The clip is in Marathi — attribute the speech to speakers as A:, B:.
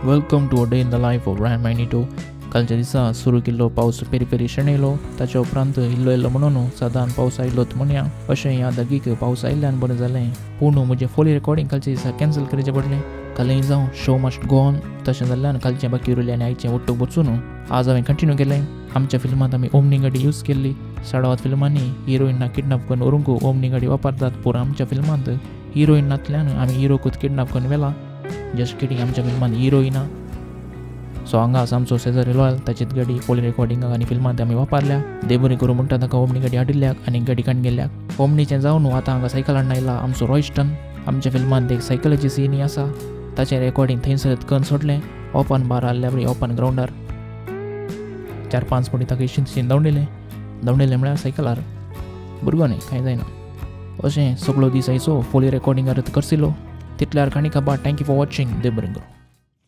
A: Welcome to a day in the life of Ryan Magneto. कालच्या दिसा सुरू केल्लो पावस पेरी पेरी शेणयलो. ताच्या उपरांत इल्लो इल्लो म्हणून सदां पावस आयलोच म्हणया. अशें ह्या दागीक पावस आयिल्ल्यान बरें जालें. पूण म्हजें फोली रेकॉर्डिंग कालच्या दिसा कॅन्सल करचें पडलें. कालय जावं शो मस्ट गो ऑन. तशें जाल्ल्यान कालचें बाकी उरलें आनी आयचें उट्टूक बसून आज हांवें कंटिन्यू केलें. आमच्या फिल्मांत आमी ओमनी गाडी यूज केल्ली. साडवात फिल्मांनी हिरोईनाक किडनॅप करून व्हरूंक ओमनी गाडी वापरतात. पूण आमच्या फिल्मांत हिरोईनांतल्यान आमी हिरोकूच किडनॅप करून व्हेला. जस्ट किडिंग, आमच्या फिल्मांत हिरोईना. सो हांगा आमचो शेजारी लॉयल ताचीच गाडी फोली रेकॉर्डिंगाक आनी फिल्मांत आमी वापरल्या. देव बरें करूं म्हणटा ताका ओमनी गाडी हाडिल्ल्याक आनी गाडी काडून गेल्ल्याक. ओमनीचें जावन आतां हांगा सायकल हाडून आयला आमचो रॉयस्टन. आमच्या फिल्मांत एक सायकलाची सीन आसा. ताचें रेकॉर्डिंग थंयसर करून सोडलें. ओपन बार आहल्या बरी ओपन ग्रावंडार 4-5 फावटी ताका इशीन धांवडिलें म्हळ्यार सायकलार. भुरगो न्ही, कांय जायना. अशें सगळो दीस आयचो फोली रेकॉर्डिंगार करसिलो. तितल्यार काणी काबार. Thank you for watching. देव बरें करूं.